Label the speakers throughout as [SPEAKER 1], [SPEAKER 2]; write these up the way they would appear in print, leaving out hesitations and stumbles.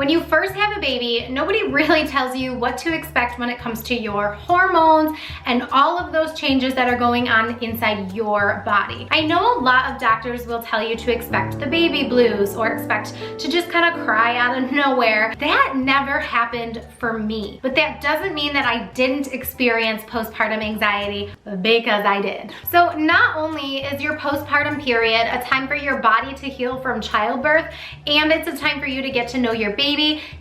[SPEAKER 1] When you first have a baby, nobody really tells you what to expect when it comes to your hormones and all of those changes that are going on inside your body. I know a lot of doctors will tell you to expect the baby blues or expect to just kind of cry out of nowhere. That never happened for me, but that doesn't mean that I didn't experience postpartum anxiety, because I did. So not only is your postpartum period a time for your body to heal from childbirth, and it's a time for you to get to know your baby,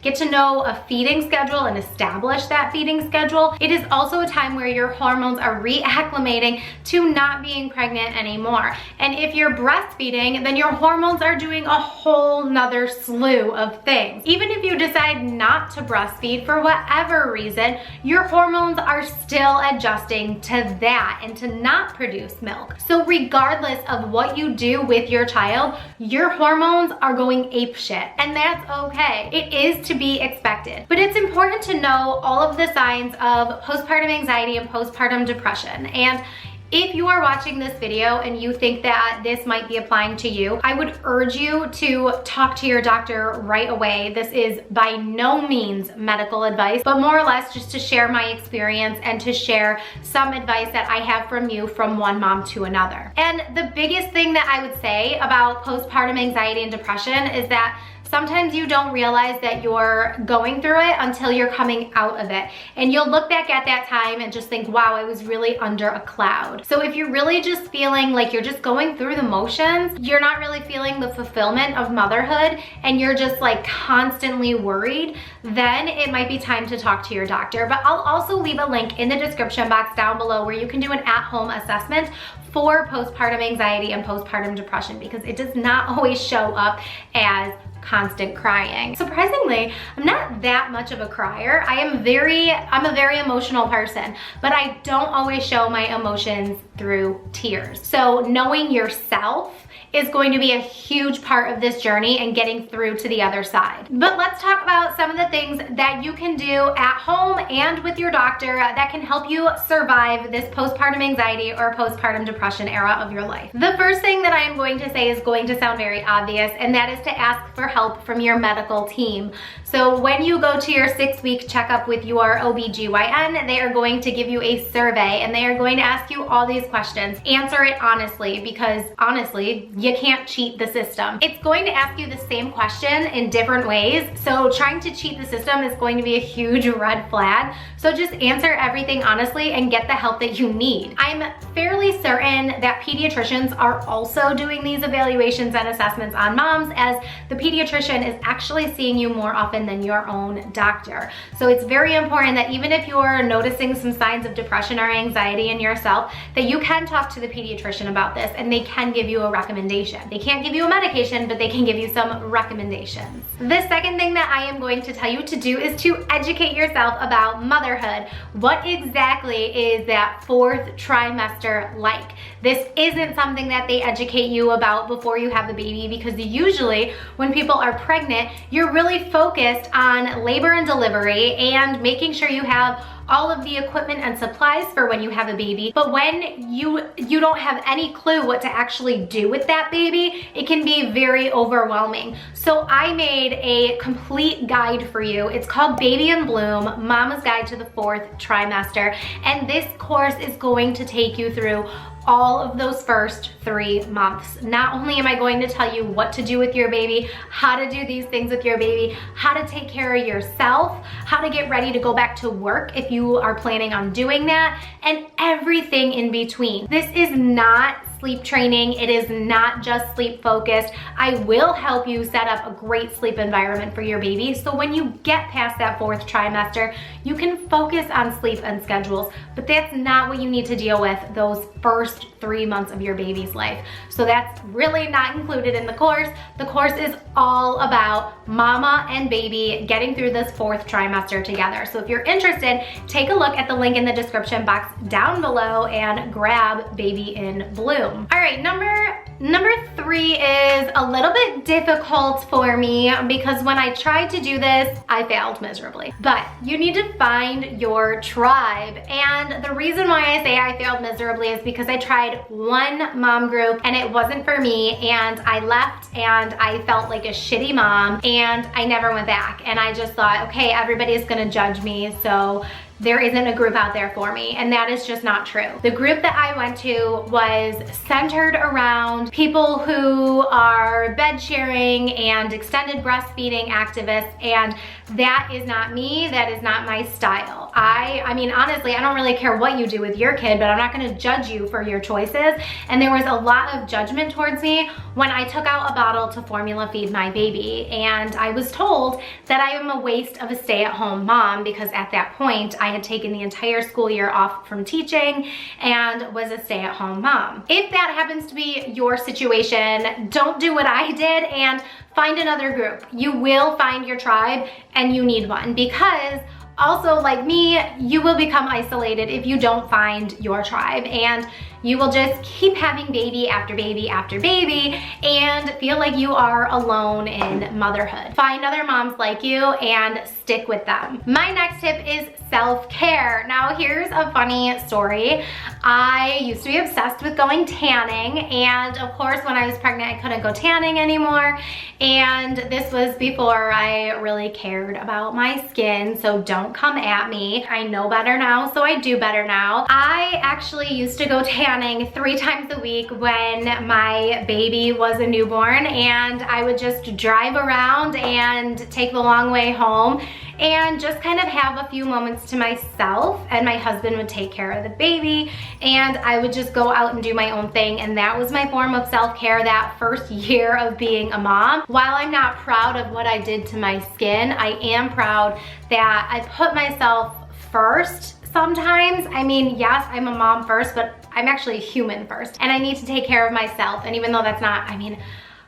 [SPEAKER 1] get to know a feeding schedule and establish that feeding schedule. It is also a time where your hormones are reacclimating to not being pregnant anymore. And if you're breastfeeding, then your hormones are doing a whole nother slew of things. Even if you decide not to breastfeed for whatever reason, your hormones are still adjusting to that and to not produce milk. So regardless of what you do with your child, your hormones are going apeshit, and that's okay. It is to be expected. But it's important to know all of the signs of postpartum anxiety and postpartum depression. And if you are watching this video and you think that this might be applying to you, I would urge you to talk to your doctor right away. This is by no means medical advice, but more or less just to share my experience and to share some advice that I have from you from one mom to another. And the biggest thing that I would say about postpartum anxiety and depression is that sometimes you don't realize that you're going through it until you're coming out of it. And you'll look back at that time and just think, wow, I was really under a cloud. So if you're really just feeling like you're just going through the motions, you're not really feeling the fulfillment of motherhood, and you're just like constantly worried, then it might be time to talk to your doctor. But I'll also leave a link in the description box down below where you can do an at-home assessment for postpartum anxiety and postpartum depression, because it does not always show up as constant crying. Surprisingly, I'm not that much of a crier. I'm a very emotional person, but I don't always show my emotions through tears. So knowing yourself is going to be a huge part of this journey and getting through to the other side. But let's talk about some of the things that you can do at home and with your doctor that can help you survive this postpartum anxiety or postpartum depression era of your life. The first thing that I am going to say is going to sound very obvious, and that is to ask for help from your medical team. So when you go to your 6-week checkup with your OBGYN, they are going to give you a survey and they are going to ask you all these questions. Answer it honestly, because honestly, you can't cheat the system. It's going to ask you the same question in different ways, so trying to cheat the system is going to be a huge red flag. So just answer everything honestly and get the help that you need. I'm fairly certain that pediatricians are also doing these evaluations and assessments on moms, as the pediatrician is actually seeing you more often than your own doctor. So it's very important that even if you're noticing some signs of depression or anxiety in yourself, that you can talk to the pediatrician about this and they can give you a recommendation. They can't give you a medication, but they can give you some recommendations. The second thing that I am going to tell you to do is to educate yourself about motherhood. What exactly is that 4th trimester like? This isn't something that they educate you about before you have the baby, because usually when people are pregnant, you're really focused on labor and delivery and making sure you have all of the equipment and supplies for when you have a baby. But when you don't have any clue what to actually do with that baby, it can be very overwhelming. So I made a complete guide for you. It's called Baby in Bloom, Mama's Guide to the 4th Trimester. And this course is going to take you through all of those first 3 months. Not only am I going to tell you what to do with your baby, how to do these things with your baby, how to take care of yourself, how to get ready to go back to work if you are planning on doing that, and everything in between. This is not sleep training. It is not just sleep focused. I will help you set up a great sleep environment for your baby, so when you get past that 4th trimester, you can focus on sleep and schedules, but that's not what you need to deal with those first 3 months of your baby's life. So that's really not included in the course. The course is all about mama and baby getting through this 4th trimester together. So if you're interested, take a look at the link in the description box down below and grab Baby in Bloom. All right, number Number 3 is a little bit difficult for me because when I tried to do this, I failed miserably. But you need to find your tribe. And the reason why I say I failed miserably is because I tried one mom group and it wasn't for me, and I left and I felt like a shitty mom, and I never went back. And I just thought, okay, everybody's gonna judge me, so there isn't a group out there for me, and that is just not true. The group that I went to was centered around people who are bed sharing and extended breastfeeding activists, and that is not me, that is not my style. I mean, honestly, I don't really care what you do with your kid, but I'm not gonna judge you for your choices, and there was a lot of judgment towards me when I took out a bottle to formula feed my baby, and I was told that I am a waste of a stay-at-home mom because at that point, I had taken the entire school year off from teaching and was a stay-at-home mom. If that happens to be your situation, don't do what I did and find another group. You will find your tribe, and you need one, because also, like me, you will become isolated if you don't find your tribe, and you will just keep having baby after baby after baby and feel like you are alone in motherhood. Find other moms like you and stick with them. My next tip is self-care. Now, here's a funny story. I used to be obsessed with going tanning, and of course, when I was pregnant, I couldn't go tanning anymore, and this was before I really cared about my skin, so don't come at me. I know better now, so I do better now. I actually used to go tanning 3 times a week when my baby was a newborn, and I would just drive around and take the long way home and just kind of have a few moments to myself, and my husband would take care of the baby, and I would just go out and do my own thing, and that was my form of self-care that first year of being a mom. While I'm not proud of what I did to my skin, I am proud that I put myself first sometimes. I mean, yes, I'm a mom first, but I'm actually a human first, and I need to take care of myself. And even though that's not, I mean,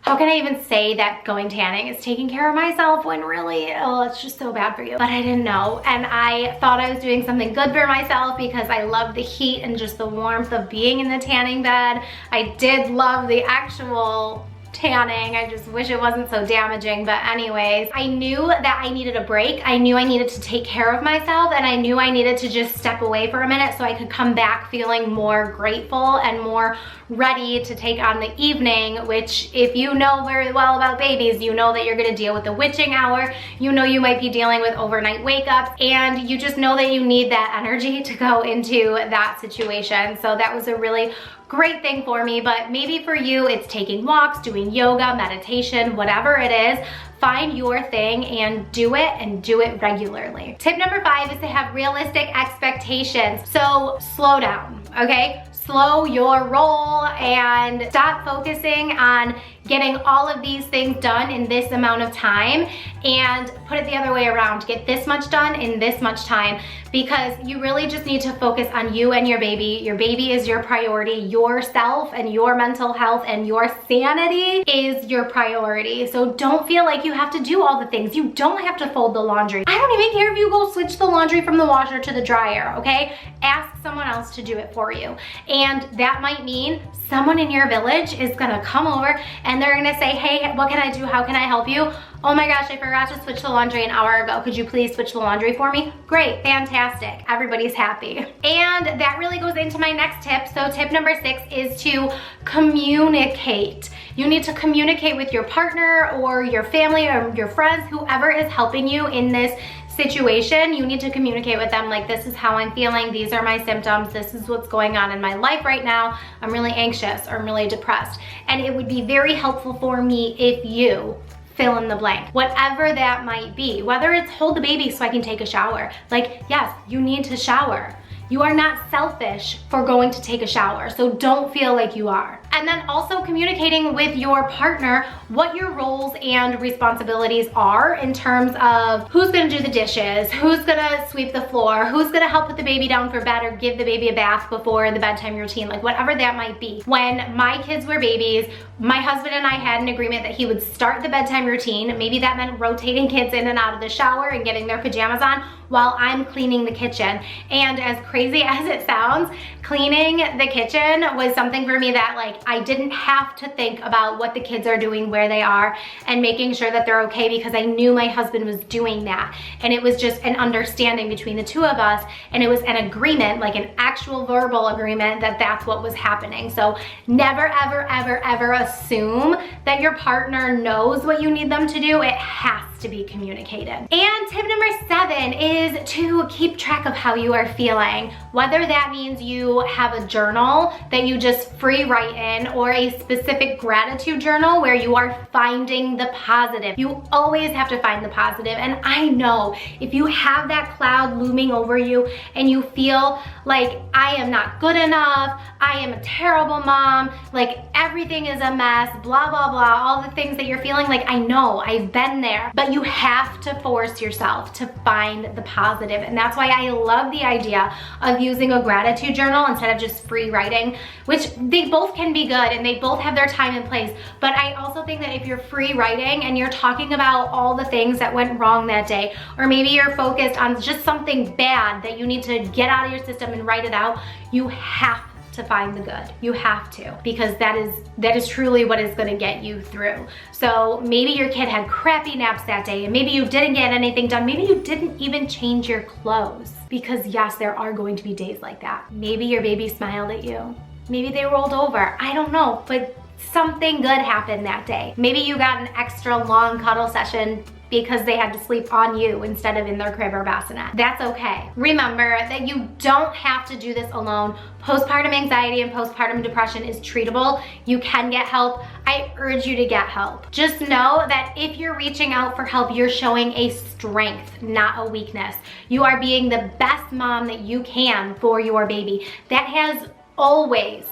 [SPEAKER 1] how can I even say that going tanning is taking care of myself when really, oh, it's just so bad for you? But I didn't know, and I thought I was doing something good for myself because I love the heat and just the warmth of being in the tanning bed. I did love the actual tanning. I just wish it wasn't so damaging, but anyways, I knew that I needed a break. I knew I needed to take care of myself, and I knew I needed to just step away for a minute so I could come back feeling more grateful and more ready to take on the evening, which, if you know very well about babies, you know that you're gonna deal with the witching hour, you know you might be dealing with overnight wake-ups, and you just know that you need that energy to go into that situation. So that was a really great thing for me, but maybe for you, it's taking walks, doing yoga, meditation, whatever it is. Find your thing and do it regularly. Tip number 5 is to have realistic expectations. So slow down, okay? Slow your roll and stop focusing on getting all of these things done in this amount of time, and put it the other way around. Get this much done in this much time, because you really just need to focus on you and your baby. Your baby is your priority. Yourself and your mental health and your sanity is your priority. So don't feel like you have to do all the things. You don't have to fold the laundry. I don't even care if you go switch the laundry from the washer to the dryer, okay? Ask someone else to do it for you. And that might mean someone in your village is gonna come over and they're gonna say, hey, what can I do? How can I help you? Oh my gosh, I forgot to switch the laundry an hour ago. Could you please switch the laundry for me? Great, fantastic. Everybody's happy. And that really goes into my next tip. So tip number 6 is to communicate. You need to communicate with your partner or your family or your friends, whoever is helping you in this situation. You need to communicate with them like, this is how I'm feeling, these are my symptoms, this is what's going on in my life right now, I'm really anxious or I'm really depressed. And it would be very helpful for me if you fill in the blank, whatever that might be, whether it's hold the baby so I can take a shower. Like, yes, you need to shower. You are not selfish for going to take a shower, so don't feel like you are. And then also communicating with your partner what your roles and responsibilities are in terms of who's gonna do the dishes, who's gonna sweep the floor, who's gonna help put the baby down for bed or give the baby a bath before the bedtime routine, like whatever that might be. When my kids were babies, my husband and I had an agreement that he would start the bedtime routine. Maybe that meant rotating kids in and out of the shower and getting their pajamas on, while I'm cleaning the kitchen. And as crazy as it sounds, cleaning the kitchen was something for me that like I didn't have to think about what the kids are doing, where they are, and making sure that they're okay, because I knew my husband was doing that. And it was just an understanding between the two of us, and it was an agreement, like an actual verbal agreement, that that's what was happening. So never, ever, ever, ever assume that your partner knows what you need them to do. It has to be communicated. And tip number 7 is to keep track of how you are feeling. Whether that means you have a journal that you just free write in, or a specific gratitude journal where you are finding the positive. You always have to find the positive. And I know if you have that cloud looming over you and you feel like I am not good enough, I am a terrible mom, like everything is a mess, blah, blah, blah, all the things that you're feeling, like I know, I've been there, but you have to force yourself to find the positive. And that's why I love the idea of using a gratitude journal instead of just free writing, which they both can be good and they both have their time and place. But I also think that if you're free writing and you're talking about all the things that went wrong that day, or maybe you're focused on just something bad that you need to get out of your system and write it out, you have to find the good. You have to, because that is truly what is gonna get you through. So maybe your kid had crappy naps that day, and maybe you didn't get anything done. Maybe you didn't even change your clothes, because yes, there are going to be days like that. Maybe your baby smiled at you. Maybe they rolled over. I don't know, but something good happened that day. Maybe you got an extra long cuddle session because they had to sleep on you instead of in their crib or bassinet. That's okay. Remember that you don't have to do this alone. Postpartum anxiety and postpartum depression is treatable. You can get help. I urge you to get help. Just know that if you're reaching out for help, you're showing a strength, not a weakness. You are being the best mom that you can for your baby. That has always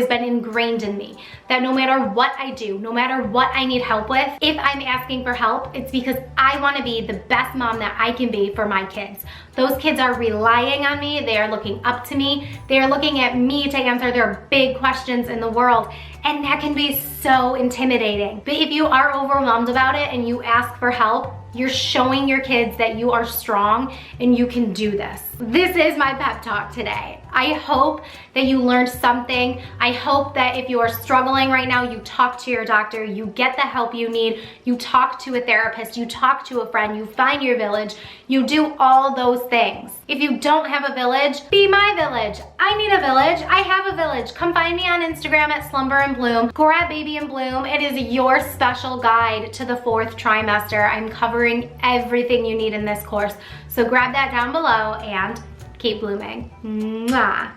[SPEAKER 1] been ingrained in me, that no matter what I do, no matter what I need help with, if I'm asking for help, it's because I want to be the best mom that I can be for my kids. Those kids are relying on me. They are looking up to me. They are looking at me to answer their big questions in the world. And that can be so intimidating. But if you are overwhelmed about it and you ask for help, you're showing your kids that you are strong and you can do this. This is my pep talk today. I hope that you learned something. I hope that if you are struggling right now, you talk to your doctor, you get the help you need, you talk to a therapist, you talk to a friend, you find your village, you do all those things. If you don't have a village, be my village. I need a village. I have a village. Come find me on Instagram at Slumber and Bloom. Grab Baby and Bloom. It is your special guide to the 4th trimester. I'm covering everything you need in this course. So grab that down below and keep blooming. Mwah.